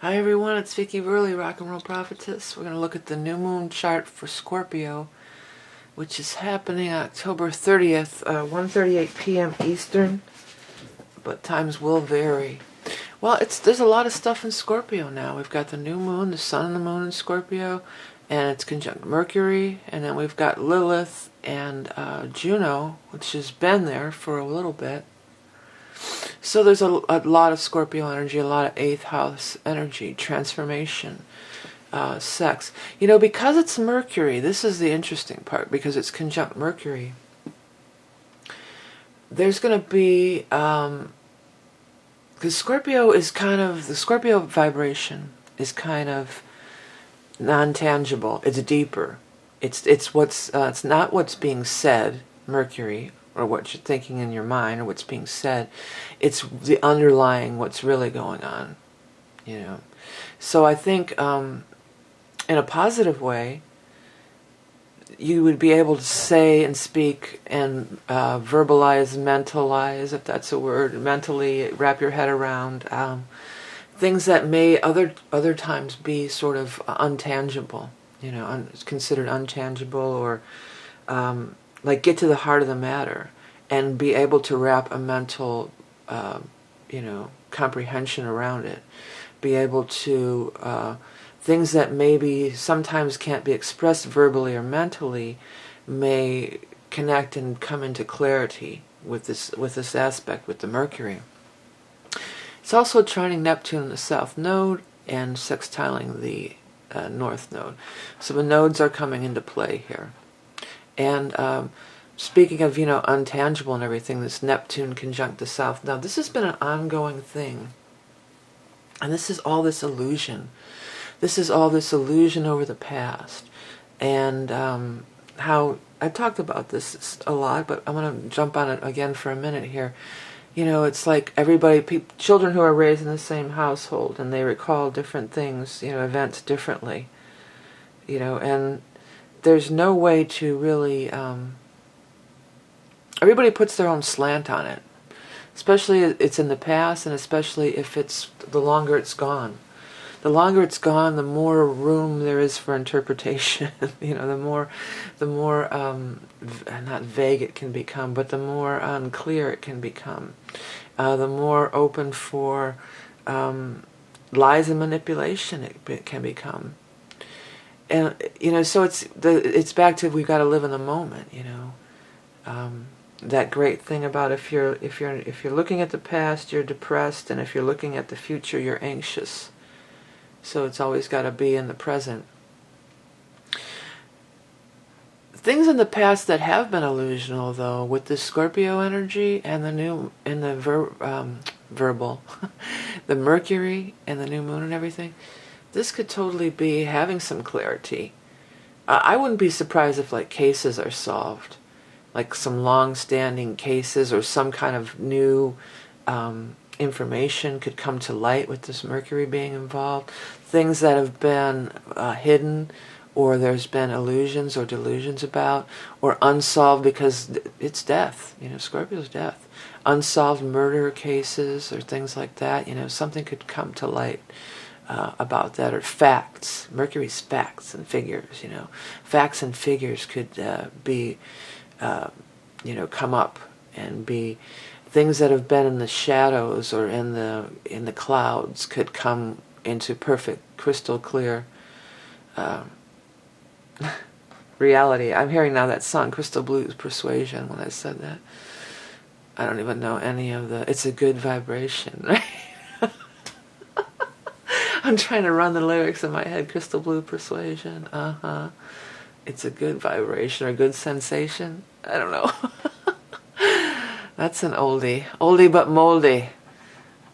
Hi everyone, it's Vickie Burley, Rock and Roll Prophetess. We're going to look at the new moon chart for Scorpio, which is happening October 30th, 1:38 p.m. Eastern, but times will vary. Well, there's a lot of stuff in Scorpio now. We've got the new moon, the sun and the moon in Scorpio, and it's conjunct Mercury, and then we've got Lilith and Juno, which has been there for a little bit. So there's a lot of Scorpio energy, a lot of 8th house energy, transformation, sex. You know, because it's Mercury, this is the interesting part, because it's conjunct Mercury, there's going to be, because Scorpio is kind of, the Scorpio vibration is kind of non-tangible. It's deeper. It's not what's being said, Mercury, or what you're thinking in your mind, or what's being said. It's the underlying, what's really going on, you know. So I think, in a positive way, you would be able to say and speak and verbalize, mentalize, if that's a word, mentally wrap your head around things that may other times be sort of untangible, you know, considered untangible, or like get to the heart of the matter and be able to wrap a mental, you know, comprehension around it. Be able to, things that maybe sometimes can't be expressed verbally or mentally may connect and come into clarity with this aspect, with the Mercury. It's also trining Neptune in the South Node and sextiling the North Node. So the nodes are coming into play here. And speaking of, you know, untangible and everything, this Neptune conjunct the South. Now, this has been an ongoing thing. And this is all this illusion. This is all this illusion over the past. And how, I've talked about this a lot, but I'm going to jump on it again for a minute here. You know, it's like everybody, children who are raised in the same household, and they recall different things, you know, events differently. You know, and there's no way to really, everybody puts their own slant on it. Especially if it's in the past, and especially if it's, the longer it's gone. The longer it's gone, the more room there is for interpretation. You know, the more not vague it can become, but the more unclear it can become. The more open for lies and manipulation it can become. And you know, so it's back to, we've got to live in the moment. You know, that great thing about if you're looking at the past, you're depressed, and if you're looking at the future, you're anxious. So it's always got to be in the present. Things in the past that have been illusional, though, with the Scorpio energy and the verbal, the Mercury and the new moon and everything, this could totally be having some clarity. I wouldn't be surprised if, like, cases are solved, like some long-standing cases, or some kind of new information could come to light with this Mercury being involved. Things that have been hidden, or there's been illusions or delusions about, or unsolved because it's death. You know, Scorpio's death. Unsolved murder cases or things like that. You know, something could come to light about that, or facts. Mercury's facts and figures. You know, facts and figures could be, you know, come up and be. Things that have been in the shadows or in the clouds could come into perfect, crystal clear reality. I'm hearing now that song, Crystal Blues Persuasion, when I said that. I don't even know any of the... It's a good vibration, right? I'm trying to run the lyrics in my head. Crystal Blue Persuasion, It's a good vibration, or good sensation. I don't know. That's an oldie. Oldie but moldy,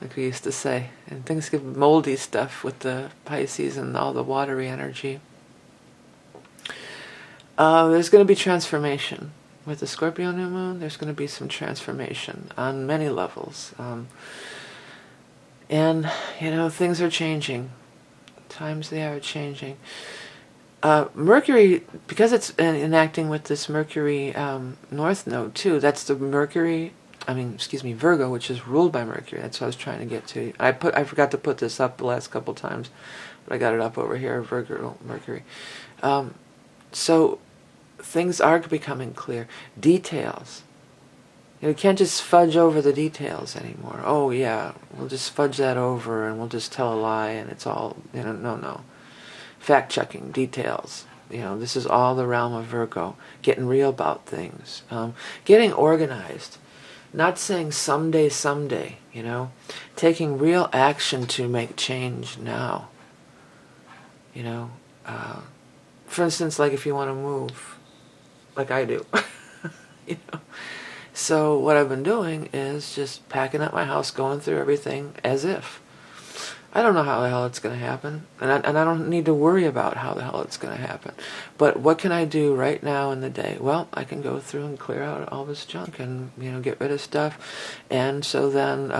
like we used to say. And things get moldy stuff with the Pisces and all the watery energy. There's going to be transformation. With the Scorpio new moon, there's going to be some transformation on many levels. And, you know, things are changing. Times they are changing. Mercury, because it's enacting with this Mercury North Node too, that's the Mercury excuse me, Virgo, which is ruled by Mercury. That's what I was trying to get to. I forgot to put this up the last couple times, but I got it up over here, Virgo, Mercury. So things are becoming clear. Details. You can't just fudge over the details anymore. Oh yeah, we'll just fudge that over and we'll just tell a lie and it's all, no. Fact-checking, details. This is all the realm of Virgo. Getting real about things. Getting organized. Not saying someday, Taking real action to make change now. For instance, like if you want to move, like I do. So what I've been doing is just packing up my house, going through everything as if. I don't know how the hell it's going to happen, and I don't need to worry about how the hell it's going to happen. But what can I do right now in the day? Well, I can go through and clear out all this junk and get rid of stuff, and so then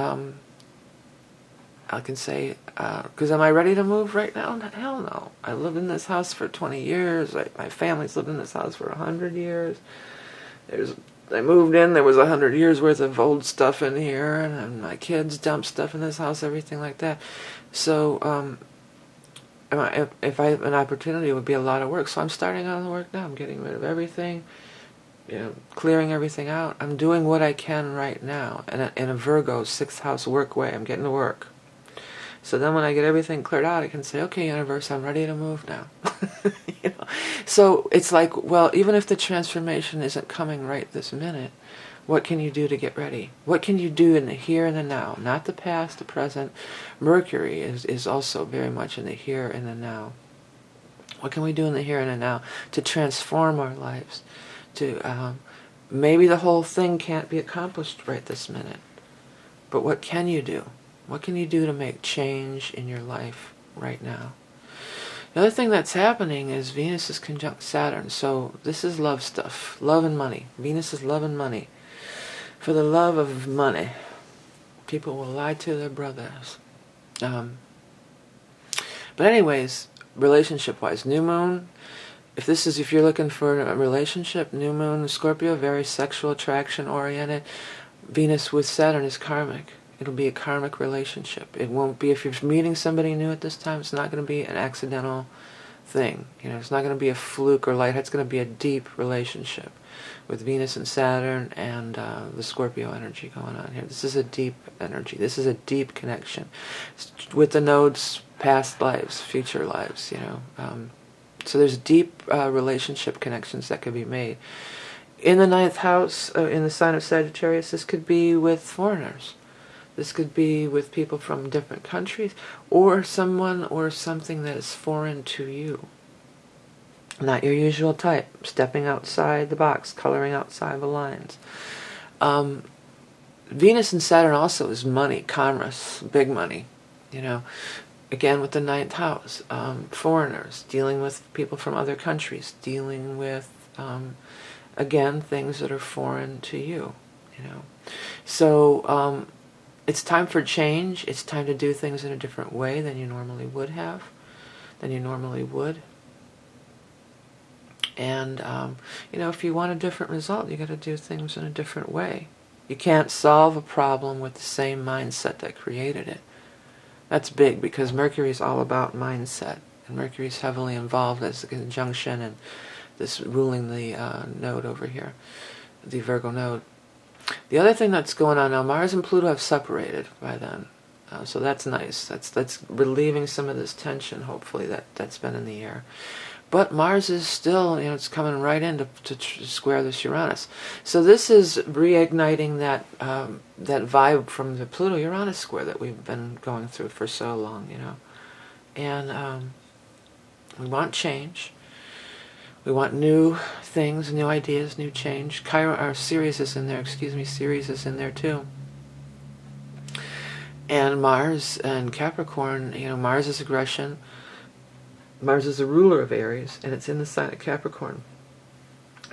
I can say, because am I ready to move right now? Hell no. I lived in this house for 20 years. My family's lived in this house for 100 years. I moved in, there was 100 years worth of old stuff in here, and my kids dumped stuff in this house, everything like that. So, if I have an opportunity, it would be a lot of work. So I'm starting on the work now. I'm getting rid of everything, clearing everything out. I'm doing what I can right now. And in a Virgo 6th house work way, I'm getting to work. So then when I get everything cleared out, I can say, okay, universe, I'm ready to move now. So it's like, well, even if the transformation isn't coming right this minute, what can you do to get ready? What can you do in the here and the now? Not the past, the present. Mercury is also very much in the here and the now. What can we do in the here and the now to transform our lives? Maybe the whole thing can't be accomplished right this minute, but what can you do? What can you do to make change in your life right now? The other thing that's happening is Venus is conjunct Saturn, so this is love stuff. Love and money. Venus is love and money. For the love of money, people will lie to their brothers. But anyways, relationship-wise, new moon, if you're looking for a relationship, new moon, Scorpio, very sexual attraction oriented. Venus with Saturn is karmic. It'll be a karmic relationship. It won't be, if you're meeting somebody new at this time, it's not going to be an accidental thing. It's not going to be a fluke or light. It's going to be a deep relationship with Venus and Saturn and the Scorpio energy going on here. This is a deep energy. This is a deep connection with the nodes, past lives, future lives, So there's deep relationship connections that could be made. In the 9th house, in the sign of Sagittarius, this could be with foreigners. This could be with people from different countries, or someone or something that is foreign to you. Not your usual type. Stepping outside the box, coloring outside the lines. Venus and Saturn also is money, commerce, big money. Again with the 9th house. Foreigners, dealing with people from other countries, dealing with, again, things that are foreign to you. So, it's time for change. It's time to do things in a different way than you normally would have, And, if you want a different result, you got to do things in a different way. You can't solve a problem with the same mindset that created it. That's big, because Mercury is all about mindset. And Mercury is heavily involved as a conjunction and this ruling the node over here, the Virgo node. The other thing that's going on now, Mars and Pluto have separated by then. So that's nice. That's relieving some of this tension, hopefully, that's been in the air. But Mars is still, it's coming right in to square this Uranus. So this is reigniting that vibe from the Pluto-Uranus square that we've been going through for so long, And we want change. We want new things, new ideas, new change. Sirius is in there, Sirius is in there too. And Mars and Capricorn, Mars is aggression. Mars is the ruler of Aries, and it's in the sign of Capricorn.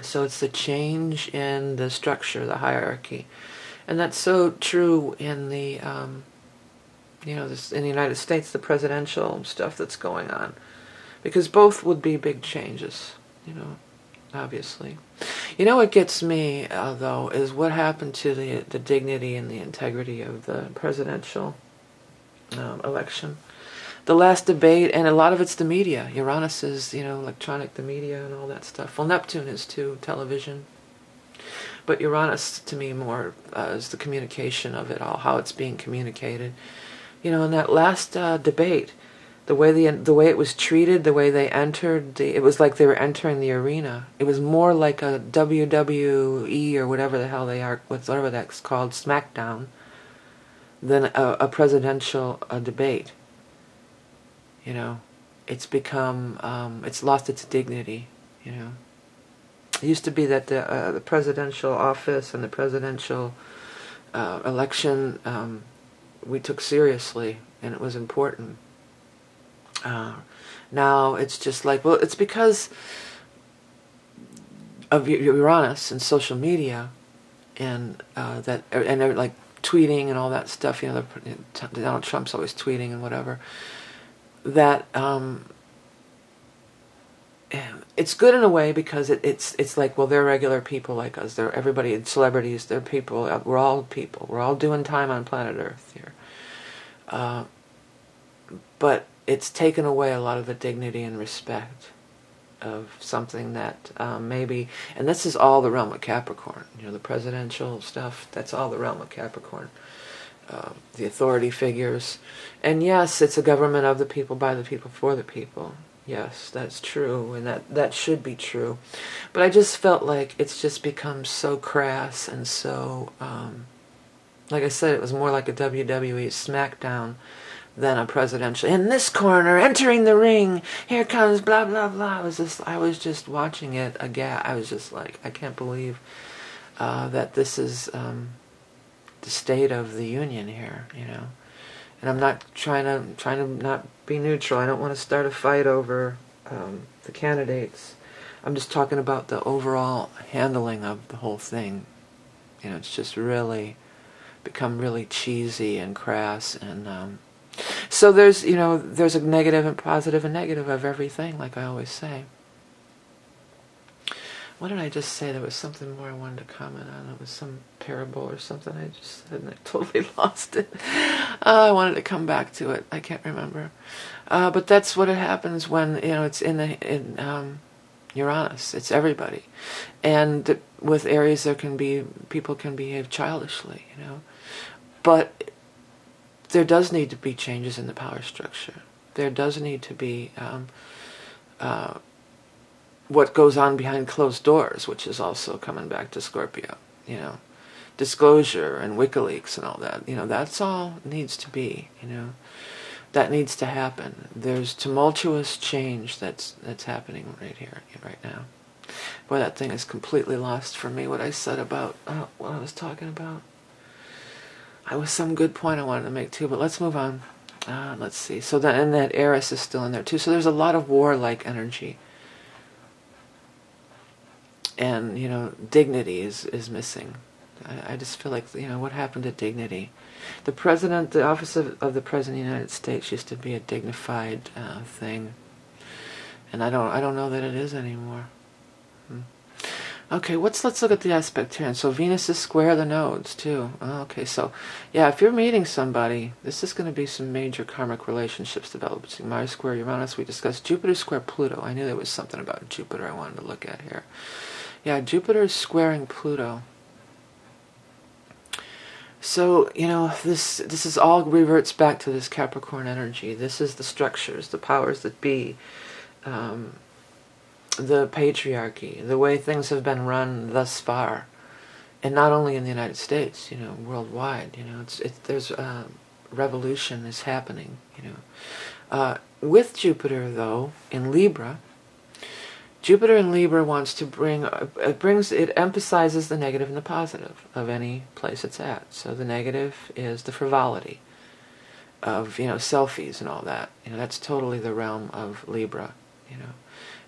So it's the change in the structure, the hierarchy. And that's so true in the, in the United States, the presidential stuff that's going on. Because both would be big changes, obviously. You know what gets me, though, is what happened to the dignity and the integrity of the presidential election. The last debate, and a lot of it's the media. Uranus is, electronic, the media and all that stuff. Well, Neptune is too, television. But Uranus, to me, more is the communication of it all, how it's being communicated. In that last debate, the way it was treated, the way they entered, it was like they were entering the arena. It was more like a WWE or whatever the hell they are, whatever that's called, SmackDown, than a presidential debate. It's become, it's lost its dignity. It used to be that the presidential office and the presidential election we took seriously, and it was important. Now it's just like, well, it's because of Uranus and social media, and they're like tweeting and all that stuff. Donald Trump's always tweeting and whatever. That it's good in a way because it's like, well, they're regular people like us. They're everybody, celebrities. They're people. We're all people. We're all doing time on planet Earth here. But it's taken away a lot of the dignity and respect of something that maybe, and this is all the realm of Capricorn. The presidential stuff. That's all the realm of Capricorn. The authority figures, and yes, it's a government of the people, by the people, for the people. Yes, that's true, and that should be true. But I just felt like it's just become so crass and so, like I said, it was more like a WWE SmackDown than a presidential. In this corner, entering the ring, here comes blah blah blah. I was just watching it again. I was just like, I can't believe that this is the state of the union here, And I'm not trying to not be neutral. I don't want to start a fight over the candidates. I'm just talking about the overall handling of the whole thing. It's just really become really cheesy and crass, and so there's a negative and positive and negative of everything, like I always say. What did I just say? There was something more I wanted to comment on. It was some parable or something I just said, and I totally lost it. I wanted to come back to it. I can't remember. But that's what it happens when it's in Uranus. It's everybody, and with Aries, people can behave childishly, But there does need to be changes in the power structure. There does need to be what goes on behind closed doors, which is also coming back to Scorpio, disclosure and WikiLeaks and all that, that's all needs to be, that needs to happen. There's tumultuous change that's happening right here, right now. Boy, that thing is completely lost for me, what I said about, what I was talking about. I was some good point I wanted to make too, but let's move on. Let's see. So that Eris is still in there too. So there's a lot of warlike energy. And, dignity is missing. I just feel like, what happened to dignity? The office of the President of the United States used to be a dignified thing. And I don't know that it is anymore. Okay, let's look at the aspect here. And so Venus is square the nodes, too. Okay, so, yeah, if you're meeting somebody, this is going to be some major karmic relationships developed between Mars square Uranus. We discussed Jupiter square Pluto. I knew there was something about Jupiter I wanted to look at here. Yeah, Jupiter is squaring Pluto. So, this is all reverts back to this Capricorn energy. This is the structures, the powers that be, the patriarchy, the way things have been run thus far. And not only in the United States, worldwide, there's revolution is happening, with Jupiter, though, in Libra, Jupiter in Libra wants to it emphasizes the negative and the positive of any place it's at. So the negative is the frivolity of, selfies and all that. That's totally the realm of Libra,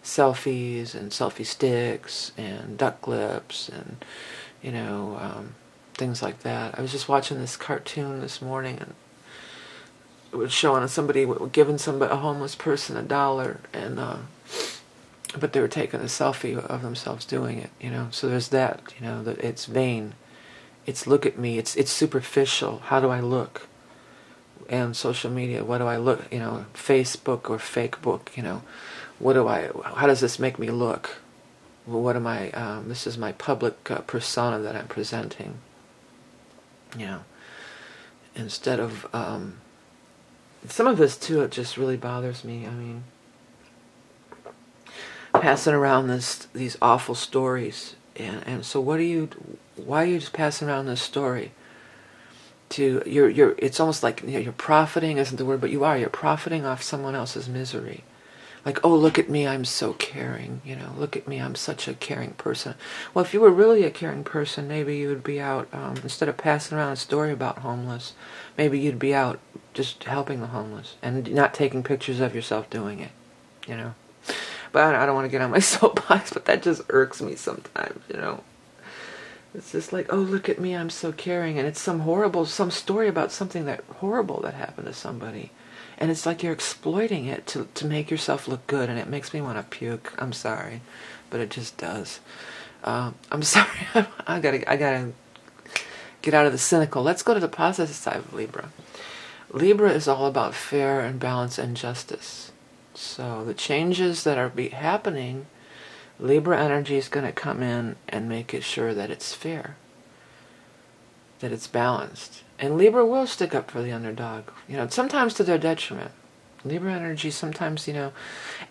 selfies and selfie sticks and duck lips and, things like that. I was just watching this cartoon this morning, and it was showing somebody giving a homeless person $1, and but they were taking a selfie of themselves doing it, So there's that, that it's vain. It's look at me. It's superficial. How do I look? And social media, what do I look? Facebook or fake book. How does this make me look? Well, what am I? This is my public persona that I'm presenting. Instead of some of this too, it just really bothers me. I mean, passing around these awful stories, and so why are you just passing around this story? It's almost like you're profiting isn't the word, but you're profiting off someone else's misery. Like, oh, look at me, I'm so caring. Look at me, I'm such a caring person. Well, if you were really a caring person, maybe you would be out, instead of passing around a story about homeless, maybe you'd be out just helping the homeless and not taking pictures of yourself doing it, But I don't want to get on my soapbox, but that just irks me sometimes, It's just like, oh, look at me, I'm so caring. And it's some story about something horrible that happened to somebody. And it's like you're exploiting it to make yourself look good, and it makes me want to puke. I'm sorry, but it just does. I'm sorry. I gotta get out of the cynical. Let's go to the positive side of Libra. Libra is all about fair and balance and justice. So the changes that are happening, Libra energy is going to come in and make it sure that it's fair, that it's balanced. And Libra will stick up for the underdog, sometimes to their detriment. Libra energy sometimes, and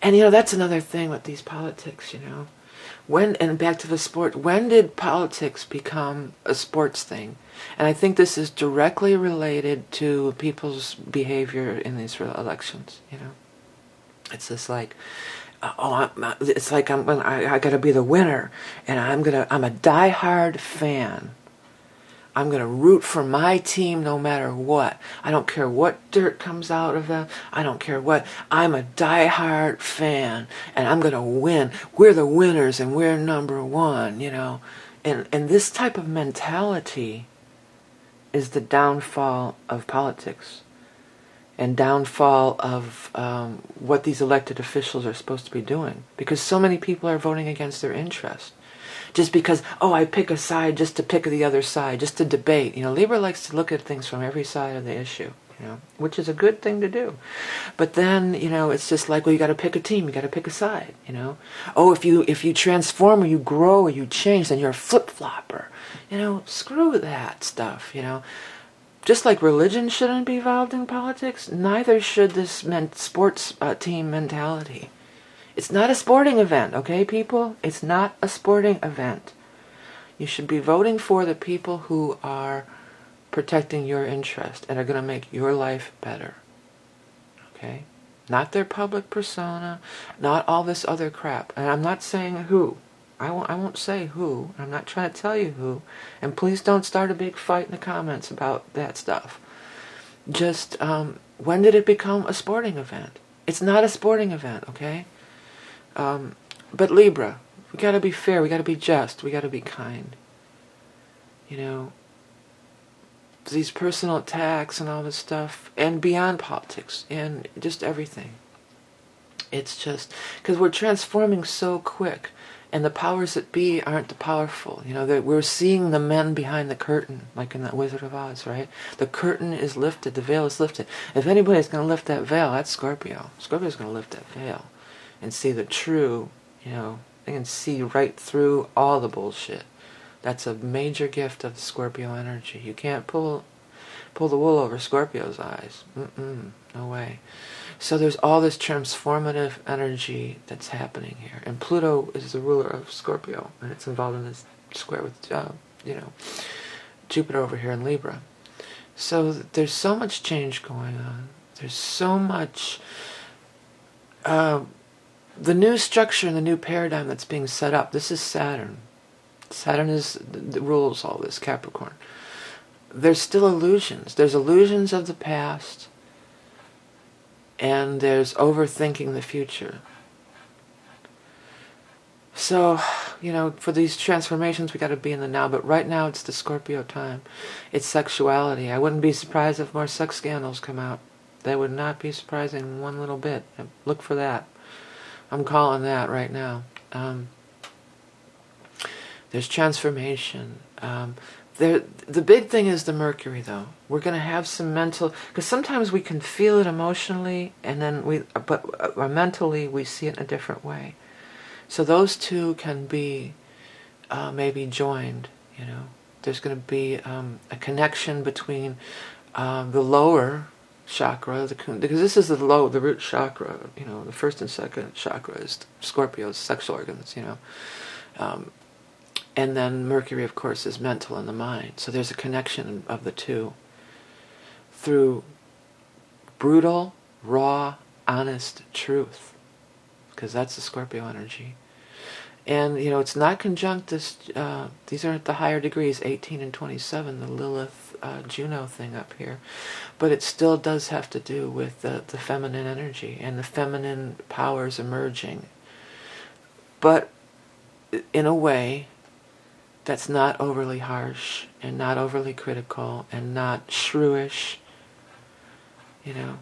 that's another thing with these politics, and back to the sport, when did politics become a sports thing? And I think this is directly related to people's behavior in these elections, It's just like, it's like I got to be the winner, and I'm a diehard fan. I'm going to root for my team no matter what. I don't care what dirt comes out of them. I don't care what. I'm a diehard fan, and I'm going to win. We're the winners, and we're number one, And this type of mentality is the downfall of politics and downfall of what these elected officials are supposed to be doing. Because so many people are voting against their interest. Just because, I pick a side just to pick the other side, just to debate. Libra likes to look at things from every side of the issue, which is a good thing to do. But then, it's just like, well, you got to pick a team, you got to pick a side, Oh, if you transform or you grow or you change, then you're a flip-flopper. Screw that stuff, Just like religion shouldn't be involved in politics, neither should this sports team mentality. It's not a sporting event, okay, people? It's not a sporting event. You should be voting for the people who are protecting your interest and are going to make your life better. Okay? Not their public persona, not all this other crap. And I'm not saying who. I won't say who. I'm not trying to tell you who. And please don't start a big fight in the comments about that stuff. Just, when did it become a sporting event? It's not a sporting event, okay? But Libra, we gotta be fair, we gotta be just, we gotta be kind. These personal attacks and all this stuff, and beyond politics, and just everything. It's just, because we're transforming so quick, and the powers that be aren't the powerful. We're seeing the men behind the curtain, like in that Wizard of Oz, right? The curtain is lifted, the veil is lifted. If anybody's going to lift that veil, that's Scorpio. Scorpio's going to lift that veil and see the true, they can see right through all the bullshit. That's a major gift of the Scorpio energy. You can't pull the wool over Scorpio's eyes. No way. So there's all this transformative energy that's happening here. And Pluto is the ruler of Scorpio, and it's involved in this square with, Jupiter over here in Libra. So there's so much change going on. There's so much... the new structure and the new paradigm that's being set up, this is Saturn. Saturn rules all this, Capricorn. There's still illusions. There's illusions of the past, and there's overthinking the future. So, for these transformations, we got to be in the now. But right now, it's the Scorpio time. It's sexuality. I wouldn't be surprised if more sex scandals come out. That would not be surprising one little bit. Look for that. I'm calling that right now. There's transformation. The big thing is the Mercury, though. We're going to have some mental, because sometimes we can feel it emotionally, and then but mentally we see it in a different way. So those two can be maybe joined. You know, there's going to be a connection between the lower chakra, because this is the root chakra. You know, the first and second chakra is Scorpio's sexual organs. You know. And then Mercury, of course, is mental in the mind. So there's a connection of the two through brutal, raw, honest truth, because that's the Scorpio energy. And, you know, it's not conjunct this, these are at the higher degrees, 18 and 27, the Lilith Juno thing up here. But it still does have to do with the feminine energy and the feminine powers emerging. But in a way that's not overly harsh and not overly critical and not shrewish. You know,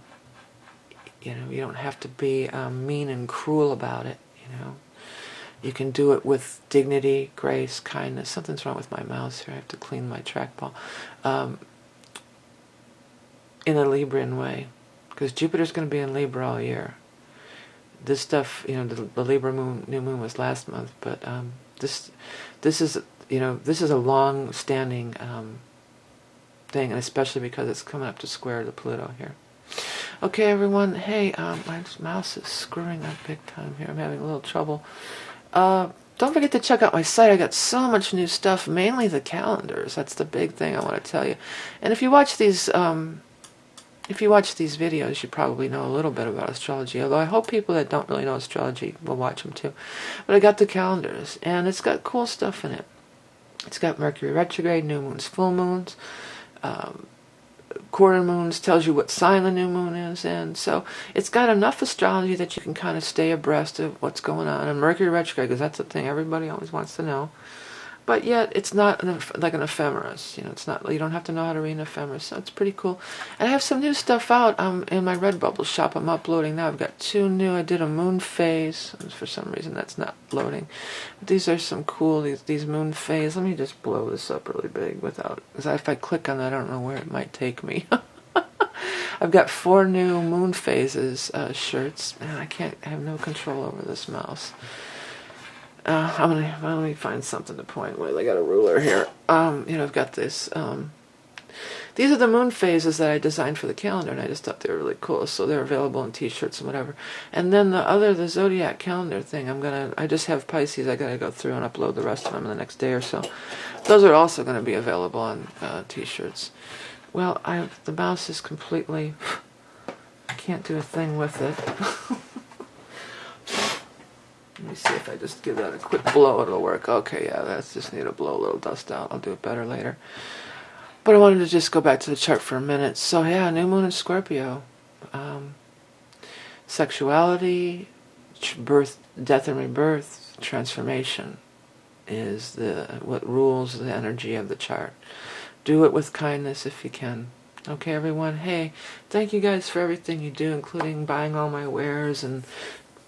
you don't have to be mean and cruel about it. You know, you can do it with dignity, grace, kindness. Something's wrong with my mouse here. I have to clean my trackball. In a Libran way, because Jupiter's going to be in Libra all year. This stuff, you know, the Libra new moon was last month, but this is. You know, this is a long-standing thing, and especially because it's coming up to square the Pluto here. Okay, everyone. Hey, my mouse is screwing up big time here. I'm having a little trouble. Don't forget to check out my site. I got so much new stuff, mainly the calendars. That's the big thing I want to tell you. And if you watch these videos, you probably know a little bit about astrology, although I hope people that don't really know astrology will watch them too. But I got the calendars, and it's got cool stuff in it. It's got Mercury retrograde, new moons, full moons, quarter moons, tells you what sign the new moon is in. So it's got enough astrology that you can kind of stay abreast of what's going on. And Mercury retrograde, because that's the thing everybody always wants to know. But yet, it's not like an ephemeris. You know, it's not. You don't have to know how to read an ephemeris. So it's pretty cool. And I have some new stuff out in my Redbubble shop. I'm uploading now. I've got 2 new. I did a moon phase. For some reason, that's not loading. But these are some cool. These moon phase. Let me just blow this up really big without. Because if I click on that, I don't know where it might take me. I've got 4 new moon phases shirts. Man, I have no control over this mouse. Let me find something to point with. I got a ruler here. You know, I've got this. These are the moon phases that I designed for the calendar, and I just thought they were really cool. So they're available in T-shirts and whatever. And then the zodiac calendar thing. I just have Pisces. I gotta go through and upload the rest of them in the next day or so. Those are also going to be available on T-shirts. Well, the mouse is completely. I can't do a thing with it. Let me see if I just give that a quick blow, it'll work. Okay, yeah, that's just need to blow a little dust out. I'll do it better later. But I wanted to just go back to the chart for a minute. So yeah, new moon in Scorpio. Sexuality, birth, death and rebirth, transformation is what rules the energy of the chart. Do it with kindness if you can. Okay, everyone. Hey, thank you guys for everything you do, including buying all my wares and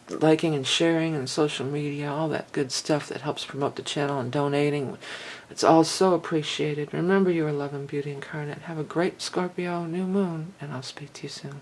liking and sharing and social media, all that good stuff that helps promote the channel, and donating. It's all so appreciated. Remember, you are love and beauty incarnate. Have a great Scorpio new moon, and I'll speak to you soon.